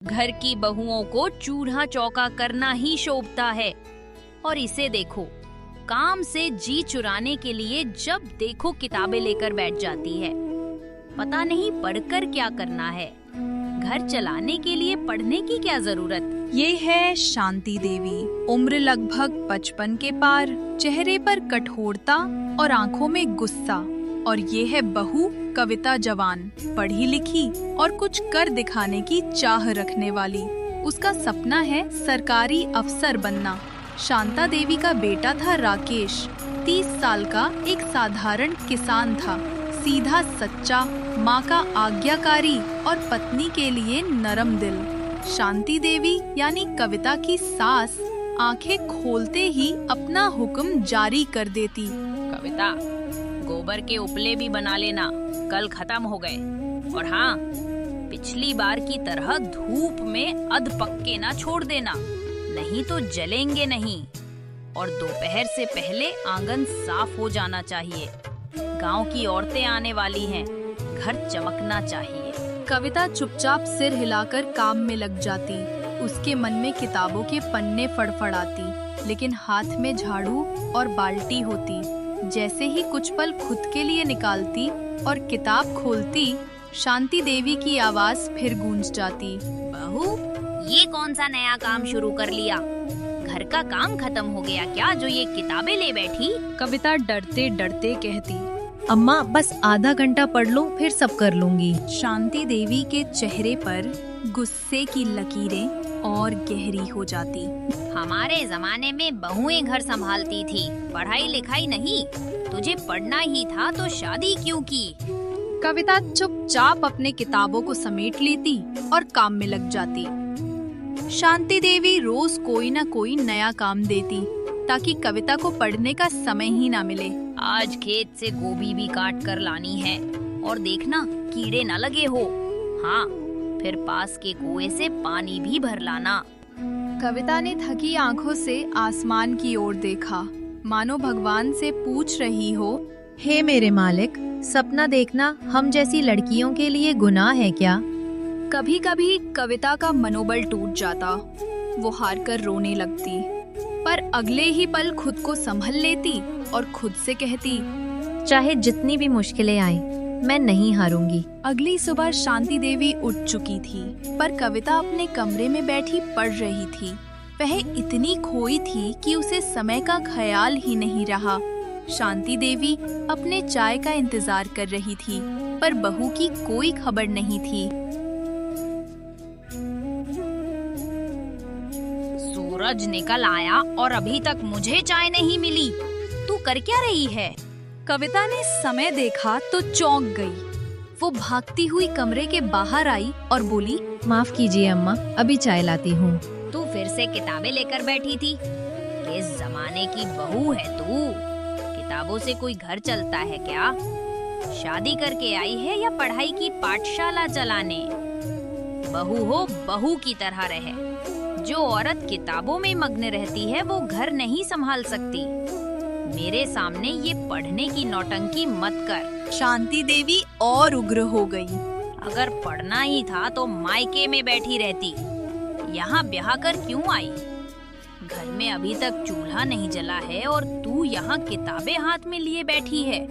घर की बहुओं को चूल्हा चौका करना ही शोभता है। और इसे देखो, काम से जी चुराने के लिए जब देखो किताबें लेकर बैठ जाती है। पता नहीं पढ़कर क्या करना है। घर चलाने के लिए पढ़ने की क्या जरूरत। ये है शांति देवी, उम्र लगभग 55 के पार, चेहरे पर कठोरता और आंखों में गुस्सा। और ये है बहू कविता, जवान, पढ़ी लिखी और कुछ कर दिखाने की चाह रखने वाली। उसका सपना है सरकारी अफसर बनना। शांता देवी का बेटा था राकेश, 30 साल का एक साधारण किसान था, सीधा सच्चा, माँ का आज्ञाकारी और पत्नी के लिए नरम दिल। शांति देवी यानी कविता की सास आंखें खोलते ही अपना हुक्म जारी कर देती। कविता, गोबर के उपले भी बना लेना, कल खत्म हो गए। और हाँ, पिछली बार की तरह धूप में अध पक्के ना छोड़ देना, नहीं तो जलेंगे नहीं। और दोपहर से पहले आंगन साफ हो जाना चाहिए। गांव की औरतें आने वाली हैं, घर चमकना चाहिए। कविता चुपचाप सिर हिलाकर काम में लग जाती। उसके मन में किताबों के पन्ने फड़फड़ाती, लेकिन हाथ में झाड़ू और बाल्टी होती। जैसे ही कुछ पल खुद के लिए निकालती और किताब खोलती, शांति देवी की आवाज फिर गूंज जाती। बहू, ये कौन सा नया काम शुरू कर लिया? घर का काम खत्म हो गया क्या जो ये किताबें ले बैठी? कविता डरते डरते कहती। अम्मा, बस आधा घंटा पढ़ लो, फिर सब कर लूंगी। शांति देवी के चेहरे पर गुस्से की लकीरें और गहरी हो जाती। हमारे जमाने में बहुएं घर संभालती थी, पढ़ाई लिखाई नहीं। तुझे पढ़ना ही था तो शादी क्यों की? कविता चुपचाप अपने किताबों को समेट लेती और काम में लग जाती। शांति देवी रोज कोई ना कोई नया काम देती, ताकि कविता को पढ़ने का समय ही ना मिले। आज खेत से गोभी भी काट कर लानी है, और देखना कीड़े न लगे हो। हाँ, फिर पास के कुएं से पानी भी भर लाना। कविता ने थकी आंखों से आसमान की ओर देखा, मानो भगवान से पूछ रही हो, हे मेरे मालिक, सपना देखना हम जैसी लड़कियों के लिए गुनाह है क्या? कभी कभी कविता का मनोबल टूट जाता, वो हार कर रोने लगती, पर अगले ही पल खुद को संभल लेती और खुद से कहती, चाहे जितनी भी मुश्किलें आए, मैं नहीं हारूंगी। अगली सुबह शांति देवी उठ चुकी थी, पर कविता अपने कमरे में बैठी पढ़ रही थी। वह इतनी खोई थी कि उसे समय का ख्याल ही नहीं रहा। शांति देवी अपने चाय का इंतजार कर रही थी, पर बहू की कोई खबर नहीं थी। सूरज निकल आया और अभी तक मुझे चाय नहीं मिली। तू कर क्या रही है? कविता ने समय देखा तो चौंक गई। वो भागती हुई कमरे के बाहर आई और बोली, माफ कीजिए अम्मा, अभी चाय लाती हूँ। तू फिर से किताबें लेकर बैठी थी? किस जमाने की बहू है तू? किताबों से कोई घर चलता है क्या? शादी करके आई है या पढ़ाई की पाठशाला चलाने? बहू हो, बहू की तरह रहे। जो औरत किताबों में मग्न रहती है वो घर नहीं संभाल सकती। मेरे सामने ये पढ़ने की नौटंकी मत कर। शांति देवी और उग्र हो गई। अगर पढ़ना ही था तो मायके में बैठी रहती, यहाँ ब्याह कर क्यों आई? घर में अभी तक चूल्हा नहीं जला है और तू यहाँ किताबें हाथ में लिए बैठी है।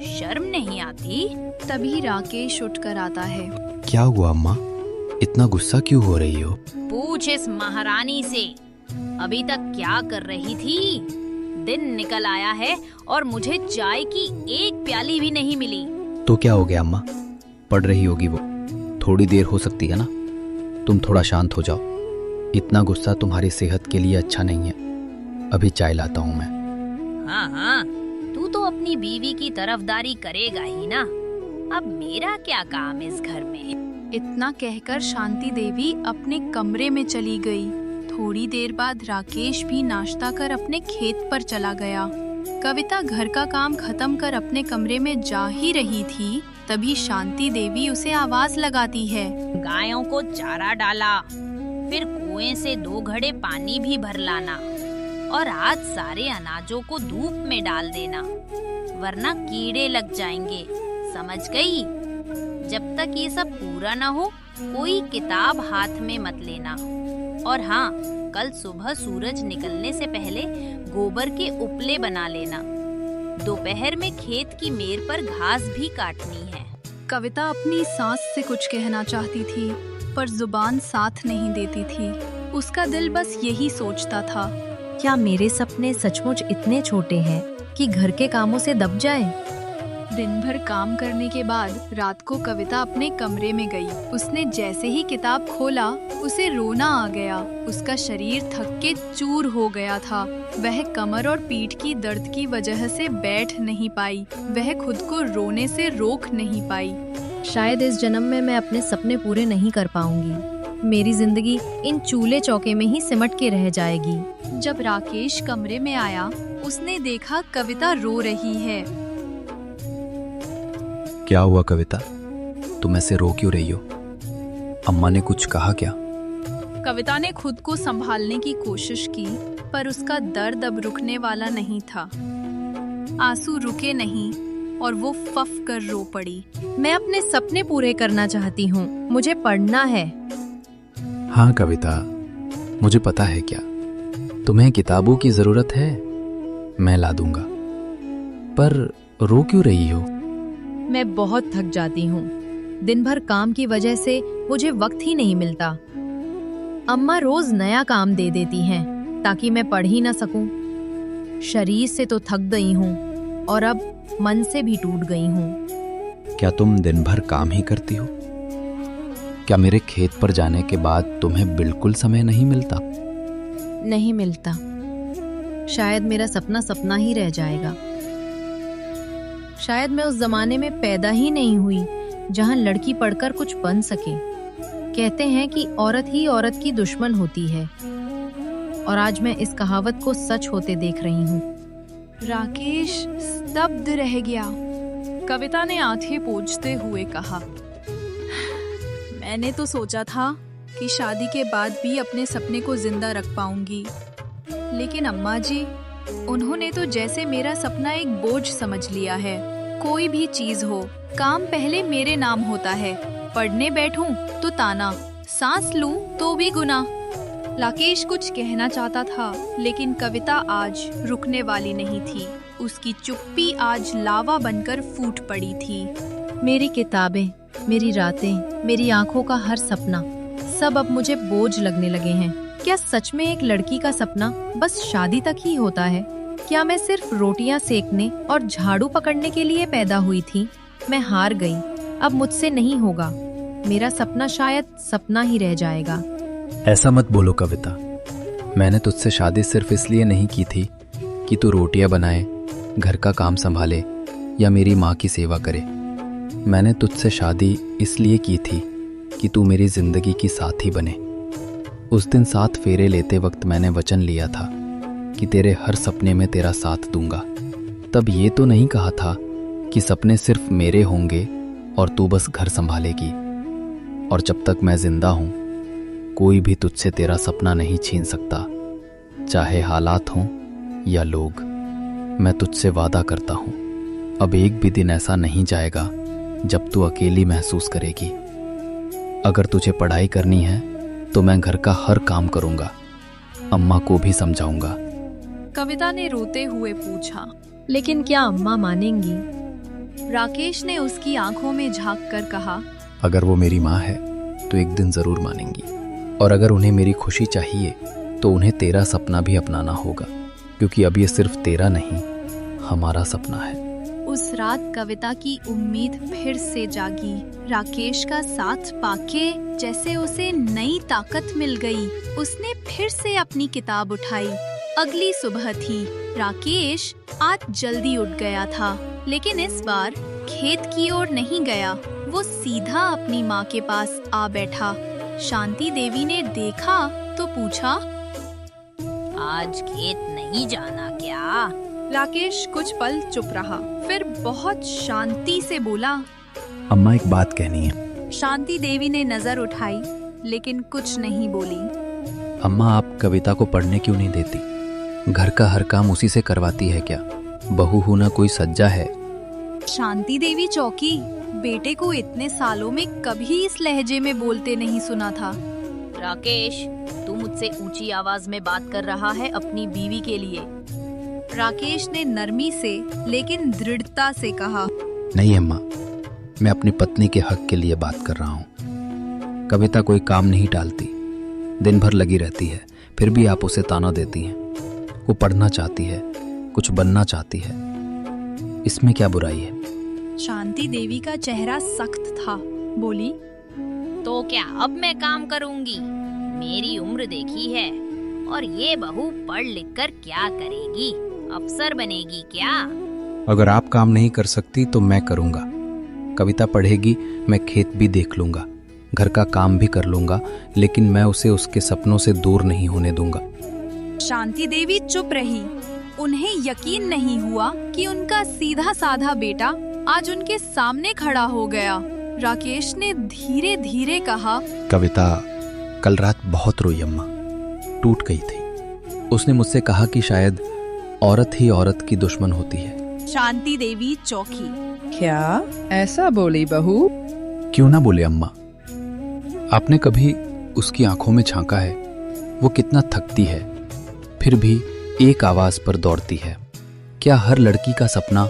शर्म नहीं आती? तभी राकेश उठकर आता है। क्या हुआ अम्मा, इतना गुस्सा क्यों हो रही हो? पूछ इस महारानी से, अभी तक क्या कर रही थी? दिन निकल आया है और मुझे चाय की एक प्याली भी नहीं मिली। तो क्या हो गया अम्मा, पढ़ रही होगी वो, थोड़ी देर हो सकती है ना। तुम थोड़ा शांत हो जाओ, इतना गुस्सा तुम्हारी सेहत के लिए अच्छा नहीं है। अभी चाय लाता हूँ मैं। हाँ हाँ, तू तो अपनी बीवी की तरफदारी करेगा ही ना। अब मेरा क्या काम इस घर में? इतना कहकर शांति देवी अपने कमरे में चली गई। थोड़ी देर बाद राकेश भी नाश्ता कर अपने खेत पर चला गया। कविता घर का काम खत्म कर अपने कमरे में जा ही रही थी, तभी शांति देवी उसे आवाज लगाती है। गायों को चारा डाला, फिर कुएं से 2 घड़े पानी भी भर लाना, और आज सारे अनाजों को धूप में डाल देना, वरना कीड़े लग जाएंगे, समझ गई? जब तक ये सब पूरा ना हो कोई किताब हाथ में मत लेना। और हाँ, कल सुबह सूरज निकलने से पहले गोबर के उपले बना लेना। दोपहर में खेत की मेर पर घास भी काटनी है। कविता अपनी सास से कुछ कहना चाहती थी, पर जुबान साथ नहीं देती थी। उसका दिल बस यही सोचता था। क्या मेरे सपने सचमुच इतने छोटे हैं कि घर के कामों से दब जाए? दिन भर काम करने के बाद रात को कविता अपने कमरे में गई। उसने जैसे ही किताब खोला उसे रोना आ गया। उसका शरीर थक के चूर हो गया था। वह कमर और पीठ की दर्द की वजह से बैठ नहीं पाई। वह खुद को रोने से रोक नहीं पाई। शायद इस जन्म में मैं अपने सपने पूरे नहीं कर पाऊंगी। मेरी जिंदगी इन चूल्हे चौके में ही सिमट के रह जाएगी। जब राकेश कमरे में आया उसने देखा कविता रो रही है। क्या हुआ कविता, तुम ऐसे रो क्यों रही हो? अम्मा ने कुछ कहा क्या? कविता ने खुद को संभालने की कोशिश की, पर उसका दर्द अब रुकने वाला नहीं था। आंसू रुके नहीं और वो फफ कर रो पड़ी। मैं अपने सपने पूरे करना चाहती हूँ, मुझे पढ़ना है। हाँ कविता, मुझे पता है क्या तुम्हें किताबों की जरूरत है, मैं ला दूंगा। पर रो क्यों रही हो? मैं बहुत थक जाती हूँ। दिन भर काम की वजह से मुझे वक्त ही नहीं मिलता। अम्मा रोज नया काम दे देती हैं ताकि मैं पढ़ ही ना सकूं। शरीर से तो थक गई हूँ और अब मन से भी टूट गई हूँ। क्या तुम दिन भर काम ही करती हो? क्या मेरे खेत पर जाने के बाद तुम्हें बिल्कुल समय नहीं मिलता? नहीं मिलता। शायद मेरा सपना सपना ही रह जाएगा। शायद मैं उस जमाने में पैदा ही नहीं हुई जहां लड़की पढ़कर कुछ बन सके। कहते हैं कि औरत ही औरत की दुश्मन होती है, और आज मैं इस कहावत को सच होते देख रही हूँ। राकेश स्तब्ध रह गया। कविता ने आंखें पोंछते हुए कहा, मैंने तो सोचा था कि शादी के बाद भी अपने सपने को जिंदा रख पाऊंगी, लेकिन अम्मा जी, उन्होंने तो जैसे मेरा सपना एक बोझ समझ लिया है। कोई भी चीज हो, काम पहले मेरे नाम होता है। पढ़ने बैठूं तो ताना, सांस लूं तो भी गुनाह। राकेश कुछ कहना चाहता था, लेकिन कविता आज रुकने वाली नहीं थी। उसकी चुप्पी आज लावा बनकर फूट पड़ी थी। मेरी किताबें, मेरी रातें, मेरी आंखों का हर सपना, सब अब मुझे बोझ लगने लगे हैं। क्या सच में एक लड़की का सपना बस शादी तक ही होता है? क्या मैं सिर्फ रोटियां सेकने और झाड़ू पकड़ने के लिए पैदा हुई थी? मैं हार गई। अब मुझसे नहीं होगा। मेरा सपना शायद सपना ही रह जाएगा। ऐसा मत बोलो कविता। मैंने तुझसे शादी सिर्फ इसलिए नहीं की थी कि तू रोटियां बनाए, घर का काम संभाले या मेरी माँ की सेवा करे। मैंने तुझसे शादी इसलिए की थी कि तू मेरी जिंदगी की साथी बने। उस दिन 7 फेरे लेते वक्त मैंने वचन लिया था कि तेरे हर सपने में तेरा साथ दूंगा। तब ये तो नहीं कहा था कि सपने सिर्फ मेरे होंगे और तू बस घर संभालेगी। और जब तक मैं जिंदा हूं, कोई भी तुझसे तेरा सपना नहीं छीन सकता, चाहे हालात हों या लोग। मैं तुझसे वादा करता हूं, अब एक भी दिन ऐसा नहीं जाएगा जब तू अकेली महसूस करेगी। अगर तुझे पढ़ाई करनी है तो मैं घर का हर काम करूंगा, अम्मा को भी समझाऊंगा। कविता ने रोते हुए पूछा, लेकिन क्या अम्मा मानेंगी? राकेश ने उसकी आंखों में झांक कर कहा, अगर वो मेरी माँ है तो एक दिन जरूर मानेंगी। और अगर उन्हें मेरी खुशी चाहिए तो उन्हें तेरा सपना भी अपनाना होगा, क्योंकि अब ये सिर्फ तेरा नहीं, हमारा सपना है। उस रात कविता की उम्मीद फिर से जागी। राकेश का साथ पाके जैसे उसे नई ताकत मिल गई। उसने फिर से अपनी किताब उठाई। अगली सुबह थी। राकेश आज जल्दी उठ गया था, लेकिन इस बार खेत की ओर नहीं गया। वो सीधा अपनी माँ के पास आ बैठा। शांति देवी ने देखा तो पूछा, आज खेत नहीं जाना क्या? राकेश कुछ पल चुप रहा, फिर बहुत शांति से बोला, अम्मा एक बात कहनी है। शांति देवी ने नजर उठाई, लेकिन कुछ नहीं बोली। अम्मा, आप कविता को पढ़ने क्यों नहीं देती? घर का हर काम उसी से करवाती है क्या? बहू होना कोई सज्जा है? शांति देवी चौंकी। बेटे को इतने सालों में कभी इस लहजे में बोलते नहीं सुना था। राकेश, तू मुझसे ऊंची आवाज में बात कर रहा है अपनी बीवी के लिए। राकेश ने नरमी से लेकिन दृढ़ता से कहा। नहीं अम्मा, मैं अपनी पत्नी के हक के लिए बात कर रहा हूँ। कविता कोई काम नहीं टालती, दिन भर लगी रहती है, फिर भी आप उसे ताना देती हैं। वो पढ़ना चाहती है, कुछ बनना चाहती है, इसमें क्या बुराई है? शांति देवी का चेहरा सख्त था। बोली, तो क्या अब मैं काम करूंगी? मेरी उम्र देखी है, और ये बहू पढ़ लिख कर क्या करेगी? अफसर बनेगी क्या? अगर आप काम नहीं कर सकती तो मैं करूँगा। कविता पढ़ेगी, मैं खेत भी देख लूँगा, घर का काम भी कर लूँगा, लेकिन मैं उसे उसके सपनों से दूर नहीं होने दूंगा। शांति देवी चुप रही। उन्हें यकीन नहीं हुआ कि उनका सीधा साधा बेटा आज उनके सामने खड़ा हो गया। राकेश ने धीरे धीरे कहा, कविता कल रात बहुत रोई अम्मा, टूट गई थी। उसने मुझसे कहा कि शायद औरत ही औरत की दुश्मन होती है। शांति देवी चौंकी। क्या ऐसा बोली बहू? क्यों ना बोले अम्मा। आपने कभी उसकी आंखों में झांका है? वो कितना थकती है, फिर भी एक आवाज पर दौड़ती है। क्या हर लड़की का सपना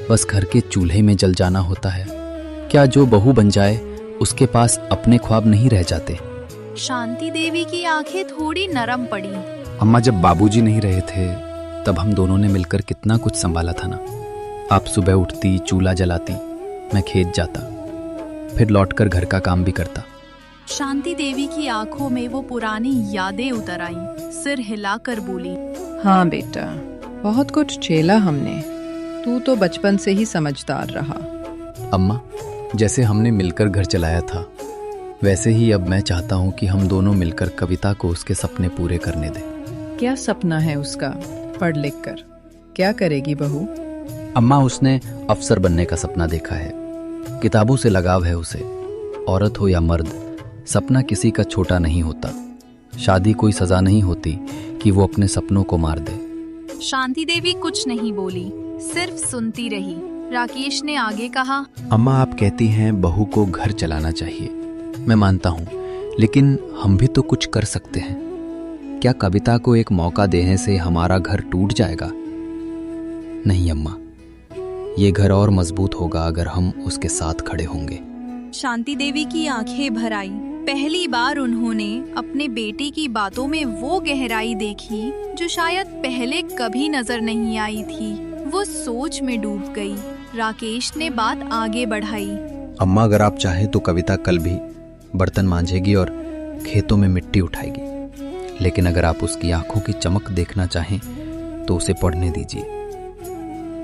बस घर के चूल्हे में जल जाना होता है? क्या जो बहू बन जाए उसके पास अपने ख्वाब नहीं रह जाते? शांति देवी की आंखें थोड़ी नरम पड़ी। अम्मा, जब बाबूजी नहीं रहे थे तब हम दोनों ने मिलकर कितना कुछ संभाला था ना। आप सुबह उठती, चूल्हा जलाती, मैं खेत जाता, फिर लौटकर घर का काम भी करता। शांति देवी की आंखों में वो पुरानी यादें उतर आईं। सिर हिलाकर बोली, हाँ बेटा, बहुत कुछ झेला हमने। तू तो बचपन से ही समझदार रहा। अम्मा, जैसे हमने मिलकर घर चलाया था, वैसे ही अब मैं चाहता हूँ कि हम दोनों मिलकर कविता को उसके सपने पूरे करने दें। क्या सपना है उसका? पढ़ लिख कर क्या करेगी बहू? अम्मा, उसने अफसर बनने का सपना देखा है। किताबों से लगाव है उसे। औरत हो या मर्द, सपना किसी का छोटा नहीं होता। शादी कोई सजा नहीं होती कि वो अपने सपनों को मार दे। शांति देवी कुछ नहीं बोली, सिर्फ सुनती रही। राकेश ने आगे कहा, अम्मा, आप कहती हैं बहू को घर चलाना चाहिए, मैं मानता हूँ, लेकिन हम भी तो कुछ कर सकते हैं। क्या कविता को एक मौका देने से हमारा घर टूट जाएगा? नहीं अम्मा, ये घर और मजबूत होगा अगर हम उसके साथ खड़े होंगे। शांति देवी की आंखें भर आई। पहली बार उन्होंने अपने बेटे की बातों में वो गहराई देखी जो शायद पहले कभी नजर नहीं आई थी। वो सोच में डूब गई। राकेश ने बात आगे बढ़ाई, अम्मा, अगर आप चाहें तो कविता कल भी बर्तन मांजेगी और खेतों में मिट्टी उठाएगी, लेकिन अगर आप उसकी आंखों की चमक देखना चाहें तो उसे पढ़ने दीजिए।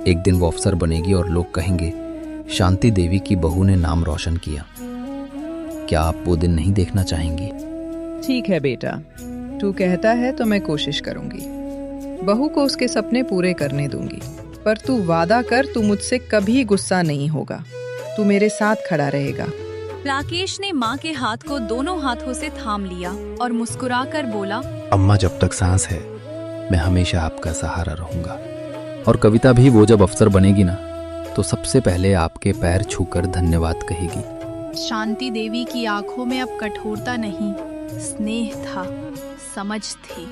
एक दिन वो अफसर बनेगी और लोग कहेंगे, शांति देवी की बहू ने नाम रोशन किया। क्या आप वो दिन नहीं देखना चाहेंगी? ठीक है बेटा, तू कहता है तो मैं कोशिश करूंगी। बहू को उसके सपने पूरे करने दूंगी, पर तू वादा कर, तू मुझसे कभी गुस्सा नहीं होगा। तू मेरे साथ खड़ा रहेगा। राकेश ने माँ के हाथ को दोनों हाथों से थाम लिया और मुस्कुराकर बोला, अम्मा, जब तक सांस है मैं हमेशा आपका सहारा रहूंगा। और कविता भी वो जब अफसर बनेगी ना, तो सबसे पहले आपके पैर छूकर धन्यवाद कहेगी। शांति देवी की आंखों में अब कठोरता नहीं, स्नेह था, समझ थी।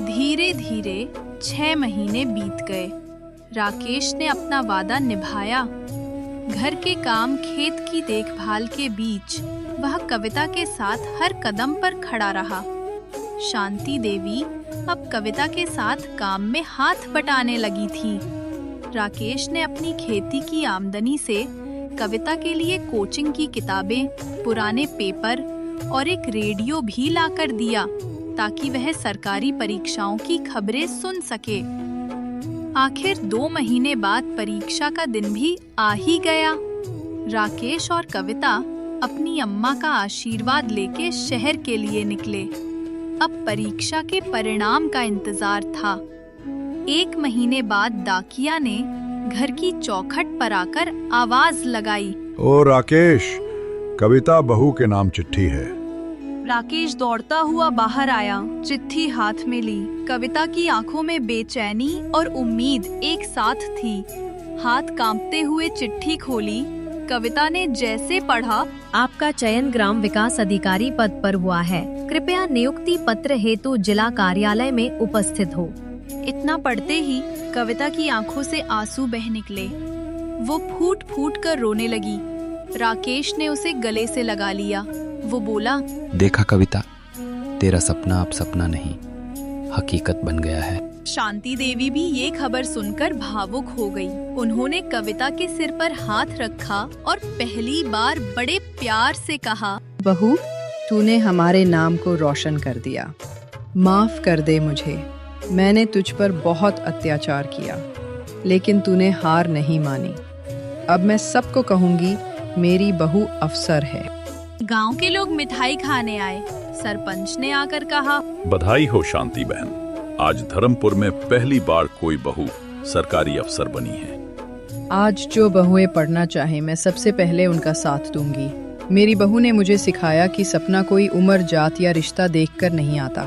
धीरे धीरे 6 महीने बीत गए। राकेश ने अपना वादा निभाया। घर के काम, खेत की देखभाल के बीच वह कविता के साथ हर कदम पर खड़ा रहा। शांति देवी अब कविता के साथ काम में हाथ बटाने लगी थी। राकेश ने अपनी खेती की आमदनी से कविता के लिए कोचिंग की किताबें, पुराने पेपर और एक रेडियो भी लाकर दिया ताकि वह सरकारी परीक्षाओं की खबरें सुन सके। आखिर 2 महीने बाद परीक्षा का दिन भी आ ही गया। राकेश और कविता अपनी अम्मा का आशीर्वाद लेके शहर के लिए निकले। अब परीक्षा के परिणाम का इंतजार था। 1 महीने बाद डाकिया ने घर की चौखट पर आकर आवाज लगाई, ओ राकेश, कविता बहू के नाम चिट्ठी है। राकेश दौड़ता हुआ बाहर आया, चिट्ठी हाथ में ली। कविता की आंखों में बेचैनी और उम्मीद एक साथ थी। हाथ कांपते हुए चिट्ठी खोली कविता ने जैसे पढ़ा, आपका चयन ग्राम विकास अधिकारी पद पर हुआ है। कृपया नियुक्ति पत्र हेतु जिला कार्यालय में उपस्थित हो। इतना पढ़ते ही कविता की आंखों से आंसू बह निकले। वो फूट फूट कर रोने लगी। राकेश ने उसे गले से लगा लिया। वो बोला, देखा कविता, तेरा सपना अब सपना नहीं, हकीकत बन गया है। शांति देवी भी ये खबर सुनकर भावुक हो गई। उन्होंने कविता के सिर पर हाथ रखा और पहली बार बड़े प्यार से कहा, बहू, तूने हमारे नाम को रोशन कर दिया। माफ कर दे मुझे। मैंने तुझ पर बहुत अत्याचार किया, लेकिन तूने हार नहीं मानी। अब मैं सबको कहूंगी, मेरी बहू अफसर है। गांव के लोग मिठाई खाने आए। सरपंच ने आकर कहा, बधाई हो शांति बहन, आज धर्मपुर में पहली बार कोई बहू सरकारी अफसर बनी है। आज जो बहुएं पढ़ना चाहें, मैं सबसे पहले उनका साथ दूंगी। मेरी बहू ने मुझे सिखाया कि सपना कोई उम्र, जात या रिश्ता देखकर नहीं आता।